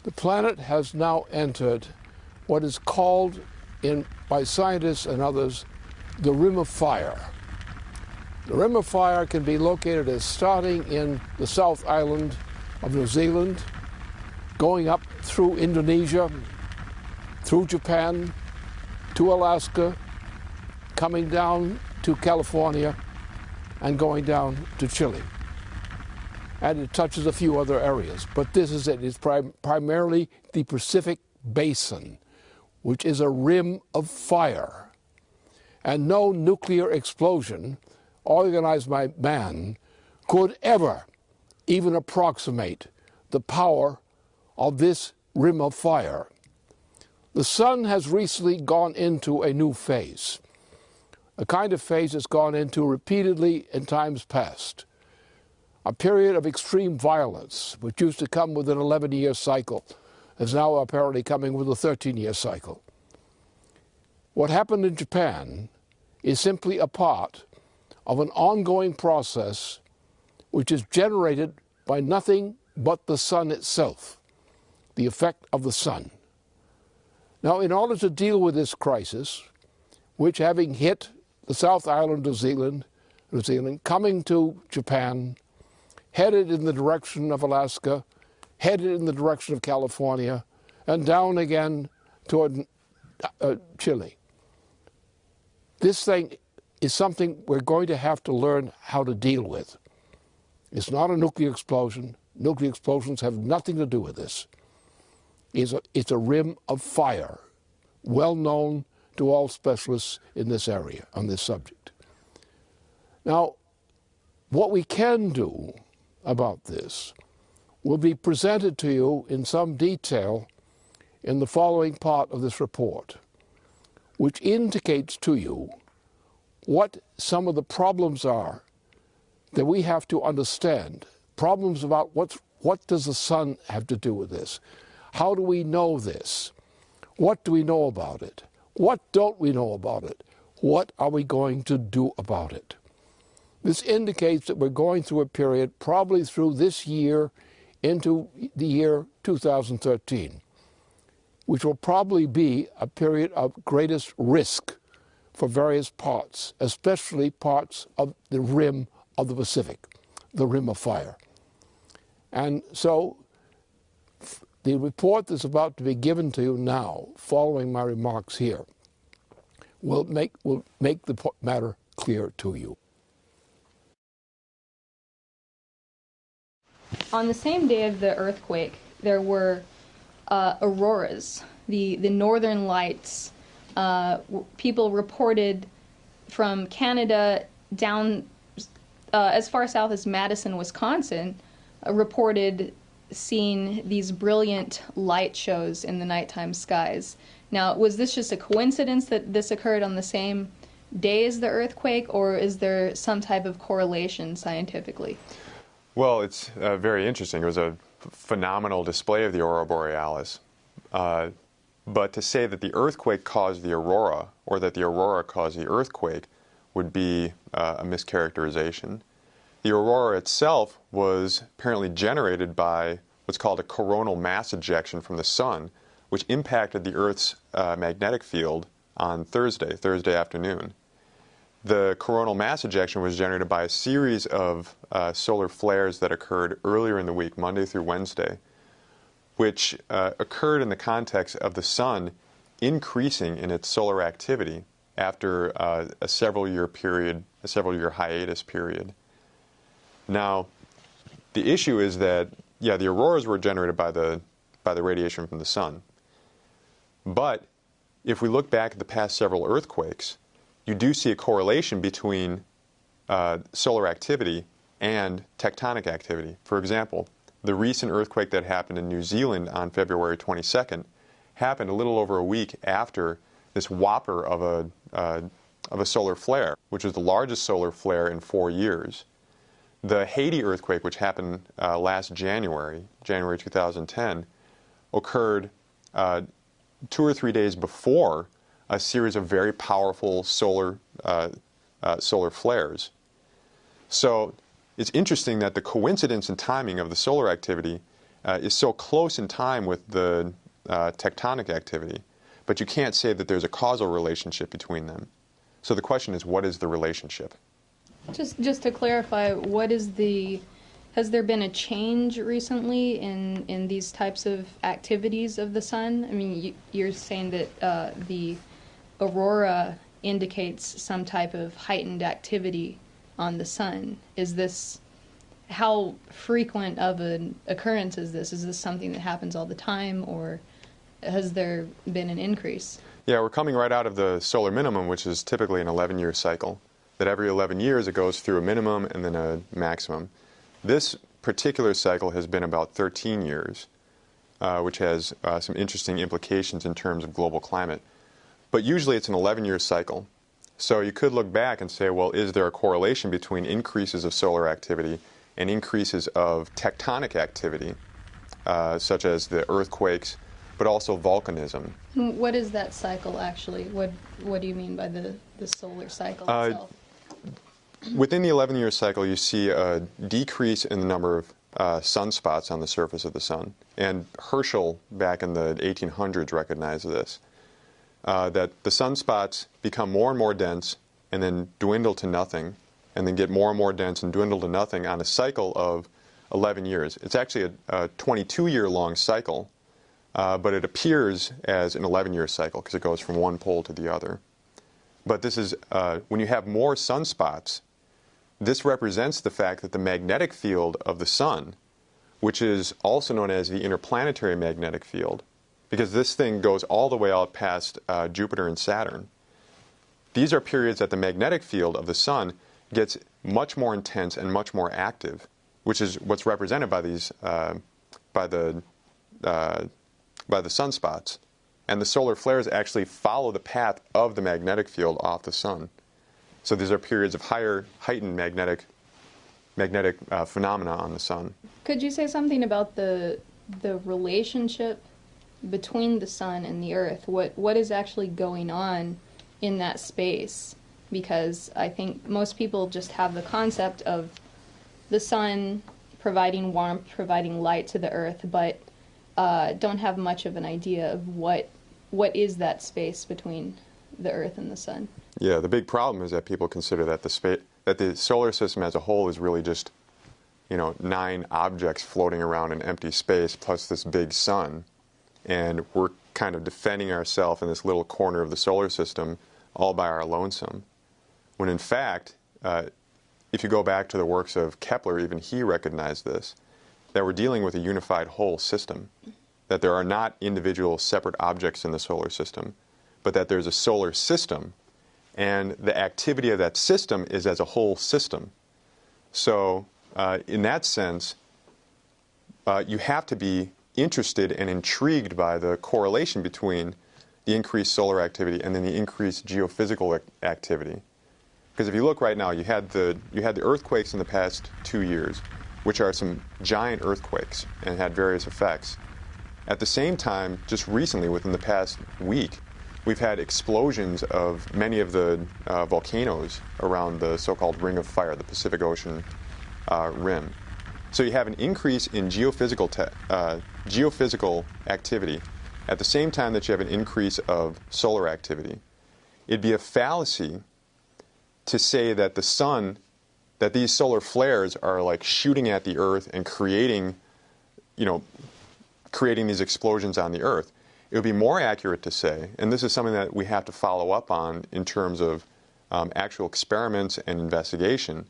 The planet has now entered what is called by scientists and others the rim of fire. The rim of fire can be located as starting in the South Island of New Zealand, going up through Indonesia, through Japan, to Alaska, coming down to California, and going down to Chile. And it touches a few other areas, but this is it. It's primarily the Pacific Basin, which is a rim of fire. And no nuclear explosion organized by man could ever even approximate the power of this rim of fire. The sun has recently gone into a new phase, a kind of phase it's gone into repeatedly in times past. A period of extreme violence, which used to come with an 11-year cycle, is now apparently coming with a 13-year cycle. What happened in Japan is simply a part of an ongoing process which is generated by nothing but the sun itself, the effect of the sun. Now, in order to deal with this crisis, which having hit the South Island of New Zealand, coming to Japan, headed in the direction of Alaska, headed in the direction of California, and down again toward Chile. This thing is something we're going to have to learn how to deal with. It's not a nuclear explosion. Nuclear explosions have nothing to do with this. It's a rim of fire, well known to all specialists in this area, on this subject. Now, what we can do about this will be presented to you in some detail in the following part of this report, which indicates to you what some of the problems are that we have to understand. Problems about what does the sun have to do with this? How do we know this? What do we know about it? What don't we know about it? What are we going to do about it? This indicates that we're going through a period, probably through this year into the year 2013, which will probably be a period of greatest risk for various parts, especially parts of the rim of the Pacific, the rim of fire. And so the report that's about to be given to you now, following my remarks here, will make the matter clear to you. On the same day of the earthquake, there were auroras, the northern lights. People reported from Canada down as far south as Madison, Wisconsin, reported seeing these brilliant light shows in the nighttime skies. Now, was this just a coincidence that this occurred on the same day as the earthquake, or is there some type of correlation scientifically? Well, it's very interesting. It was a phenomenal display of the aurora borealis. But to say that the earthquake caused the aurora, or that the aurora caused the earthquake, would be a mischaracterization. The aurora itself was apparently generated by what's called a coronal mass ejection from the sun, which impacted the Earth's magnetic field on Thursday afternoon. The coronal mass ejection was generated by a series of solar flares that occurred earlier in the week, Monday through Wednesday, which occurred in the context of the sun increasing in its solar activity after a several-year hiatus period. Now, the issue is that, yeah, the auroras were generated by the radiation from the sun. But if we look back at the past several earthquakes, you do see a correlation between solar activity and tectonic activity. For example, the recent earthquake that happened in New Zealand on February 22nd happened a little over a week after this whopper of a solar flare, which was the largest solar flare in 4 years. The Haiti earthquake, which happened last January 2010, occurred 2 or 3 days before a series of very powerful solar flares. So it's interesting that the coincidence and timing of the solar activity is so close in time with the tectonic activity, but you can't say that there's a causal relationship between them. So the question is, what is the relationship? Just to clarify, has there been a change recently in these types of activities of the sun? I mean, you're saying that the aurora indicates some type of heightened activity on the sun. How frequent of an occurrence is this? Is this something that happens all the time, or has there been an increase? Yeah, we're coming right out of the solar minimum, which is typically an 11-year cycle. That every 11 years it goes through a minimum and then a maximum. This particular cycle has been about 13 years, which has some interesting implications in terms of global climate. But usually it's an 11-year cycle. So you could look back and say, well, is there a correlation between increases of solar activity and increases of tectonic activity, such as the earthquakes, but also volcanism? What is that cycle actually? What do you mean by the solar cycle itself? Within the 11-year cycle, you see a decrease in the number of sunspots on the surface of the sun. And Herschel, back in the 1800s, recognized this, that the sunspots become more and more dense and then dwindle to nothing, and then get more and more dense and dwindle to nothing on a cycle of 11 years. It's actually a 22-year-long cycle, but it appears as an 11-year cycle because it goes from one pole to the other. But this is, when you have more sunspots, this represents the fact that the magnetic field of the sun, which is also known as the interplanetary magnetic field, because this thing goes all the way out past Jupiter and Saturn. These are periods that the magnetic field of the sun gets much more intense and much more active, which is what's represented by these by the sunspots. And the solar flares actually follow the path of the magnetic field off the sun. So these are periods of heightened magnetic phenomena on the sun. Could you say something about the relationship between the sun and the Earth? What is actually going on in that space? Because I think most people just have the concept of the sun providing warmth, providing light to the Earth, but don't have much of an idea of what is that space between the Earth and the sun. Yeah, the big problem is that people consider that the solar system as a whole is really just, 9 objects floating around in empty space plus this big sun, and we're kind of defending ourselves in this little corner of the solar system all by our lonesome. When in fact, if you go back to the works of Kepler, even he recognized this, that we're dealing with a unified whole system, that there are not individual separate objects in the solar system, but that there's a solar system, and the activity of that system is as a whole system. So in that sense, you have to be interested and intrigued by the correlation between the increased solar activity and then the increased geophysical activity. Because if you look right now, you had the earthquakes in the past 2 years, which are some giant earthquakes and had various effects. At the same time, just recently, within the past week, we've had explosions of many of the volcanoes around the so-called Ring of Fire, the Pacific Ocean rim. So you have an increase in geophysical activity at the same time that you have an increase of solar activity. It'd be a fallacy to say that the sun, that these solar flares are like shooting at the Earth and creating these explosions on the Earth. It would be more accurate to say, and this is something that we have to follow up on in terms of actual experiments and investigation,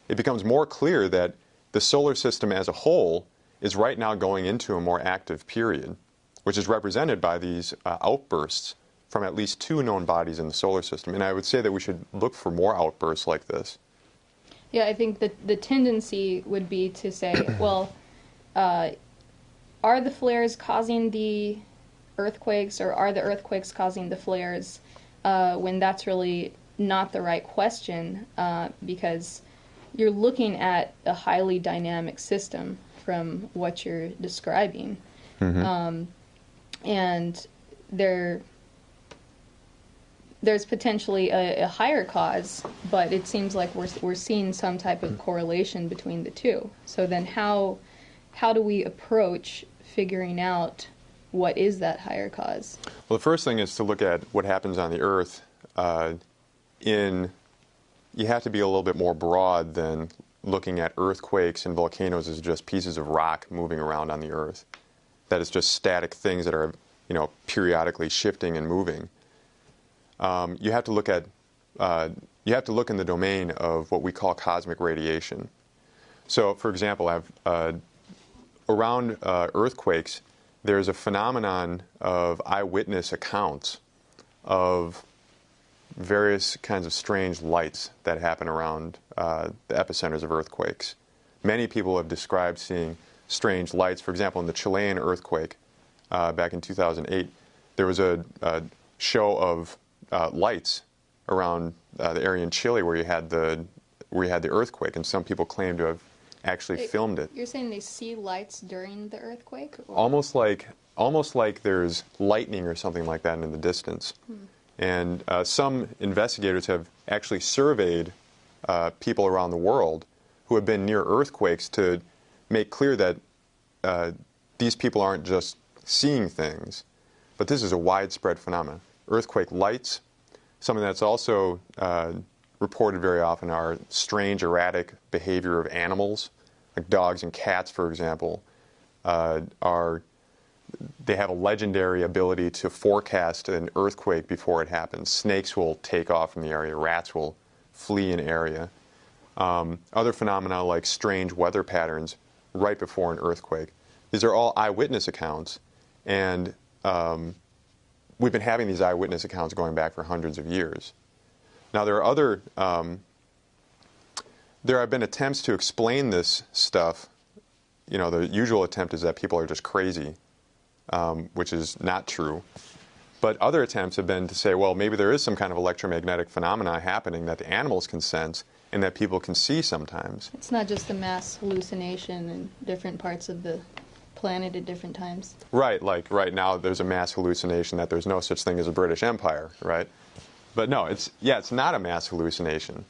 it becomes more clear that the solar system as a whole is right now going into a more active period, which is represented by these outbursts from at least 2 known bodies in the solar system. And I would say that we should look for more outbursts like this. Yeah, I think that the tendency would be to say, well, are the flares causing the earthquakes, or are the earthquakes causing the flares, when that's really not the right question, because you're looking at a highly dynamic system from what you're describing. Mm-hmm. And there's potentially a higher cause, but it seems like we're seeing some type of correlation between the two. So then how how do we approach figuring out what is that higher cause? Well, the first thing is to look at what happens on the Earth. You have to be a little bit more broad than looking at earthquakes and volcanoes as just pieces of rock moving around on the Earth. That is just static things that are, periodically shifting and moving. You have to look at in the domain of what we call cosmic radiation. So, for example, around earthquakes, there's a phenomenon of eyewitness accounts of various kinds of strange lights that happen around the epicenters of earthquakes. Many people have described seeing strange lights. For example, in the Chilean earthquake back in 2008, there was a show of lights around the area in Chile where you had the earthquake, and some people claim to have actually filmed it. You're saying they see lights during the earthquake? Or? Almost like there's lightning or something like that in the distance. And some investigators have actually surveyed people around the world who have been near earthquakes to make clear that these people aren't just seeing things, but this is a widespread phenomenon. Earthquake lights. Something that's also reported very often are strange, erratic behavior of animals, like dogs and cats, for example, they have a legendary ability to forecast an earthquake before it happens. Snakes will take off from the area. Rats will flee an area. Other phenomena like strange weather patterns right before an earthquake. These are all eyewitness accounts, and we've been having these eyewitness accounts going back for hundreds of years. Now, there have been attempts to explain this stuff. The usual attempt is that people are just crazy, which is not true. But other attempts have been to say, well, maybe there is some kind of electromagnetic phenomena happening that the animals can sense and that people can see sometimes. It's not just a mass hallucination in different parts of the planet at different times. Right, like right now there's a mass hallucination that there's no such thing as a British Empire, right? But no, it's not a mass hallucination.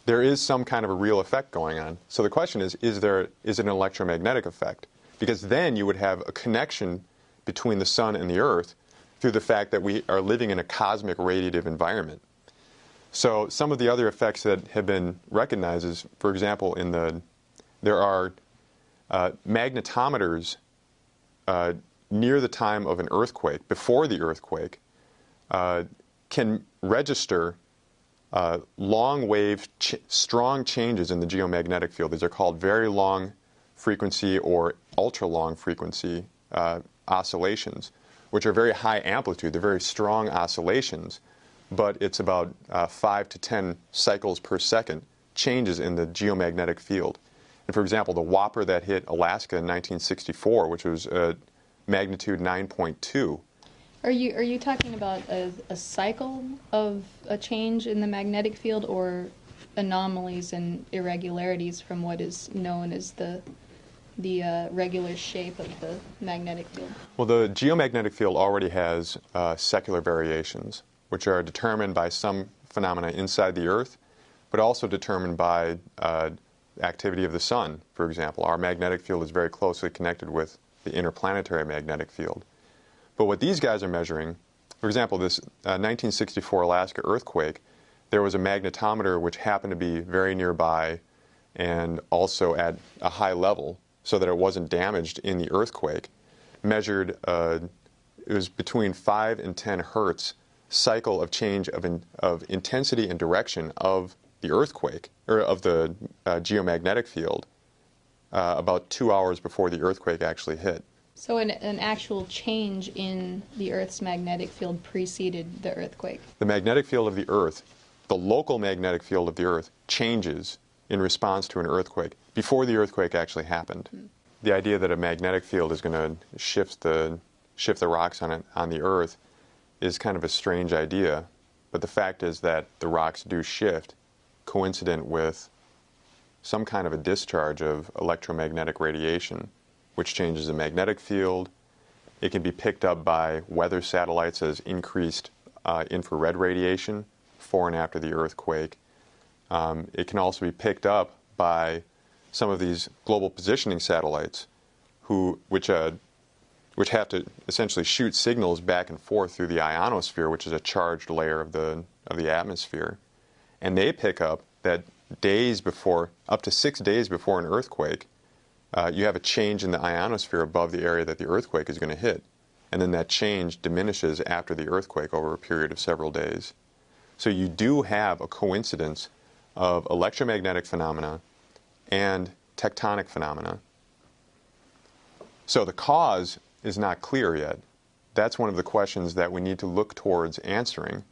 There is some kind of a real effect going on. So the question is it an electromagnetic effect? Because then you would have a connection between the sun and the earth through the fact that we are living in a cosmic radiative environment. So some of the other effects that have been recognized is, for example, there are magnetometers near the time of an earthquake, before the earthquake, can register long-wave, strong changes in the geomagnetic field. These are called very long frequency or ultra-long frequency oscillations, which are very high amplitude. They're very strong oscillations, but it's about 5 to 10 cycles per second changes in the geomagnetic field. And for example, the whopper that hit Alaska in 1964, which was magnitude 9.2. Are you talking about a cycle of a change in the magnetic field, or anomalies and irregularities from what is known as the regular shape of the magnetic field? Well, the geomagnetic field already has secular variations, which are determined by some phenomena inside the Earth, but also determined by activity of the sun, for example. Our magnetic field is very closely connected with the interplanetary magnetic field. But what these guys are measuring, for example, this 1964 Alaska earthquake, there was a magnetometer which happened to be very nearby and also at a high level so that it wasn't damaged in the earthquake, measured, it was between 5 and 10 hertz cycle of change of intensity and direction of the earthquake, or of the geomagnetic field, about 2 hours before the earthquake actually hit. So an actual change in the Earth's magnetic field preceded the earthquake? The magnetic field of the Earth, the local magnetic field of the Earth, changes in response to an earthquake before the earthquake actually happened. The idea that a magnetic field is going to shift the rocks on the Earth is kind of a strange idea, but the fact is that the rocks do shift coincident with some kind of a discharge of electromagnetic radiation, which changes the magnetic field. It can be picked up by weather satellites as increased infrared radiation before and after the earthquake. It can also be picked up by some of these global positioning satellites, which have to essentially shoot signals back and forth through the ionosphere, which is a charged layer of the atmosphere. And they pick up that days before, up to 6 days before an earthquake, you have a change in the ionosphere above the area that the earthquake is going to hit. And then that change diminishes after the earthquake over a period of several days. So you do have a coincidence of electromagnetic phenomena and tectonic phenomena. So the cause is not clear yet. That's one of the questions that we need to look towards answering.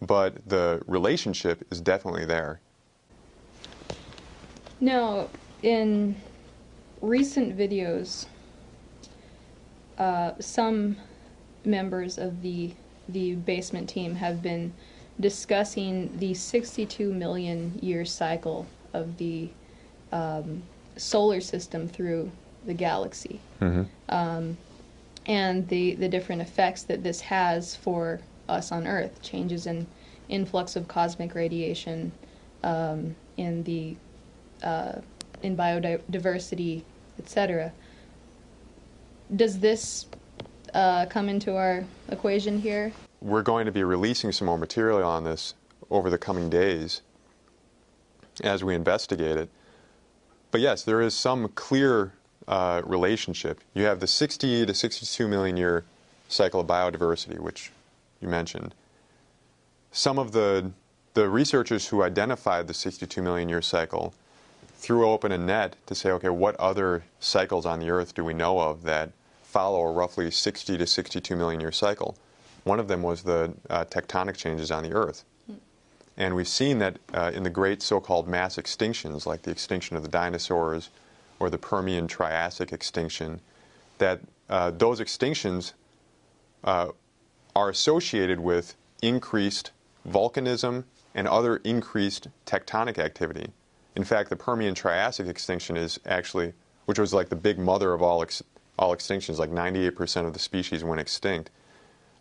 But the relationship is definitely there. Now, in recent videos, some members of the basement team have been discussing the 62 million year cycle of the solar system through the galaxy, and the different effects that this has for us on Earth, changes in influx of cosmic radiation, in biodiversity, etc. Does this come into our equation here? We're going to be releasing some more material on this over the coming days as we investigate it. But yes, there is some clear relationship. You have the 60 to 62 million year cycle of biodiversity, which you mentioned. Some of the researchers who identified the 62 million year cycle threw open a net to say, okay, what other cycles on the Earth do we know of that follow a roughly 60 to 62 million year cycle? One of them was the tectonic changes on the Earth. And we've seen that in the great so-called mass extinctions, like the extinction of the dinosaurs or the Permian-Triassic extinction, that those extinctions are associated with increased volcanism and other increased tectonic activity. In fact, the Permian-Triassic extinction is actually, which was like the big mother of all extinctions, like 98% of the species went extinct,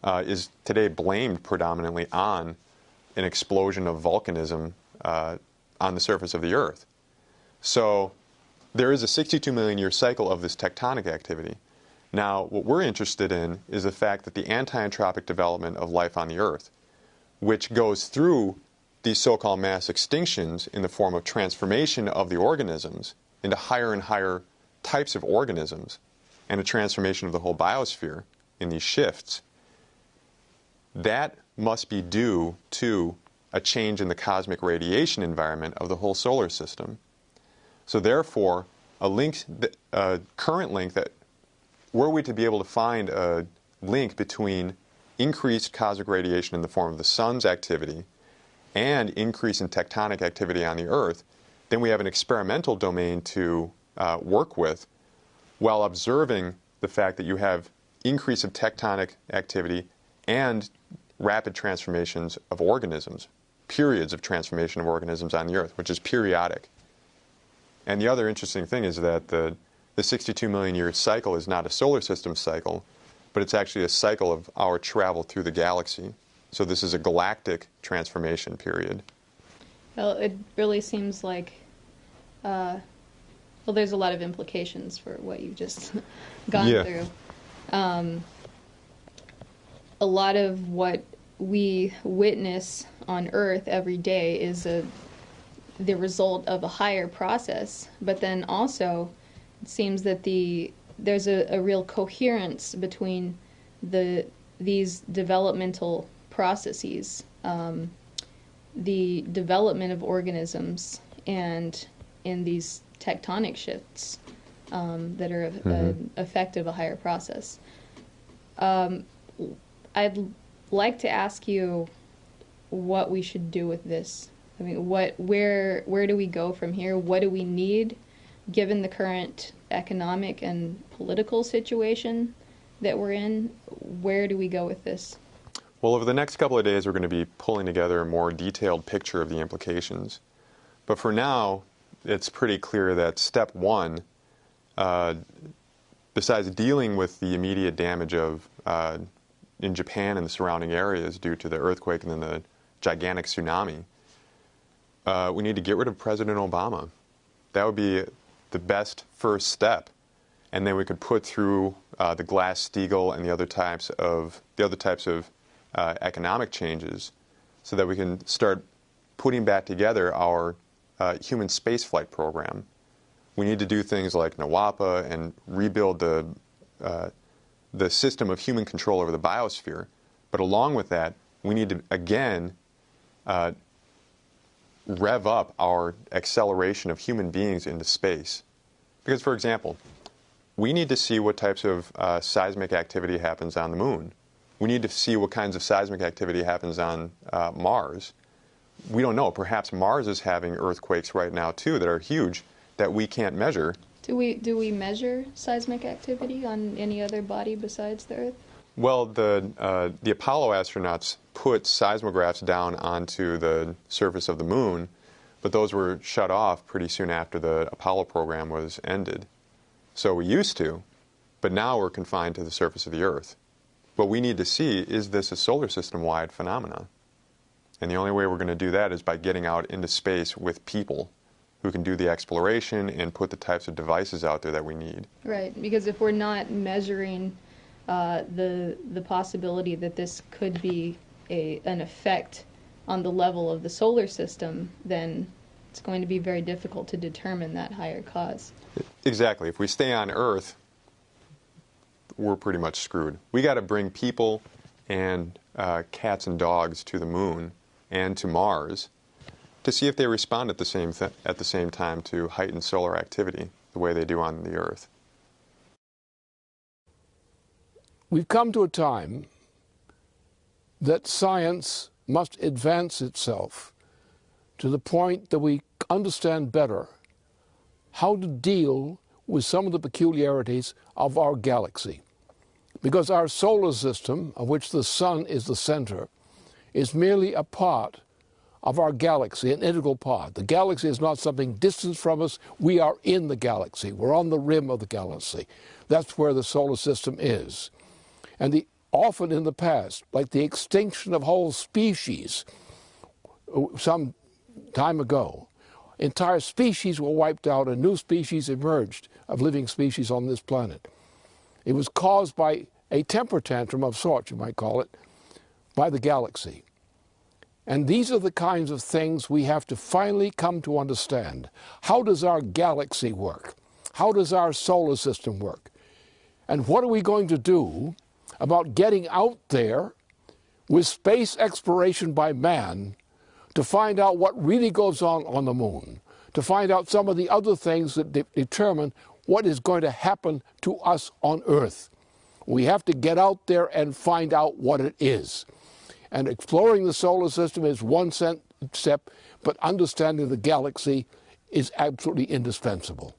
is today blamed predominantly on an explosion of volcanism on the surface of the Earth. So there is a 62 million year cycle of this tectonic activity. Now, what we're interested in is the fact that the anti-entropic development of life on the Earth, which goes through these so-called mass extinctions in the form of transformation of the organisms into higher and higher types of organisms, and a transformation of the whole biosphere in these shifts, that must be due to a change in the cosmic radiation environment of the whole solar system. So therefore, a current link that, were we to be able to find a link between increased cosmic radiation in the form of the sun's activity and increase in tectonic activity on the Earth, then we have an experimental domain to work with, while observing the fact that you have increase of tectonic activity and rapid transformations of organisms, periods of transformation of organisms on the Earth, which is periodic. And the other interesting thing is that the 62 million year cycle is not a solar system cycle, but it's actually a cycle of our travel through the galaxy. So this is a galactic transformation period. Well, it really seems like, well, there's a lot of implications for what you've just gone through. A lot of what we witness on Earth every day is the result of a higher process, but then also it seems that there's a real coherence between these developmental processes, the development of organisms, and in these tectonic shifts that are an effect of a higher process. I'd like to ask you what we should do with this. I mean, where do we go from here? What do we need, given the current economic and political situation that we're in? Where do we go with this? Well, over the next couple of days, we're going to be pulling together a more detailed picture of the implications. But for now, it's pretty clear that step one, besides dealing with the immediate damage of in Japan and the surrounding areas due to the earthquake and then the gigantic tsunami, we need to get rid of President Obama. That would be the best first step. and then we could put through the Glass-Steagall and the other types of economic changes, so that we can start putting back together our human spaceflight program. We need to do things like NWAPA and rebuild the system of human control over the biosphere. But along with that, we need to, again, rev up our acceleration of human beings into space. Because, for example, we need to see what types of seismic activity happens on the moon. We need to see what kinds of seismic activity happens on Mars. We don't know. Perhaps Mars is having earthquakes right now, too, that are huge, that we can't measure. Do we measure seismic activity on any other body besides the Earth? Well, the Apollo astronauts put seismographs down onto the surface of the moon, but those were shut off pretty soon after the Apollo program was ended. So we used to, but now we're confined to the surface of the Earth. What we need to see, is this a solar system-wide phenomenon? And the only way we're going to do that is by getting out into space with people who can do the exploration and put the types of devices out there that we need. Right, because if we're not measuring the possibility that this could be an effect on the level of the solar system, then it's going to be very difficult to determine that higher cause. Exactly. If we stay on Earth, we're pretty much screwed. We got to bring people and cats and dogs to the moon and to Mars to see if they respond at the same time to heightened solar activity the way they do on the Earth. We've come to a time that science must advance itself to the point that we understand better how to deal with some of the peculiarities of our galaxy. Because our solar system, of which the sun is the center, is merely a part of our galaxy, an integral part. The galaxy is not something distant from us. We are in the galaxy. We're on the rim of the galaxy. That's where the solar system is. And often in the past, like the extinction of whole species some time ago, entire species were wiped out and new species emerged of living species on this planet. It was caused by a temper tantrum of sorts, you might call it, by the galaxy. And these are the kinds of things we have to finally come to understand. How does our galaxy work? How does our solar system work? And what are we going to do about getting out there with space exploration by man to find out what really goes on the moon, to find out some of the other things that determine what is going to happen to us on Earth? We have to get out there and find out what it is. And exploring the solar system is one step, but understanding the galaxy is absolutely indispensable.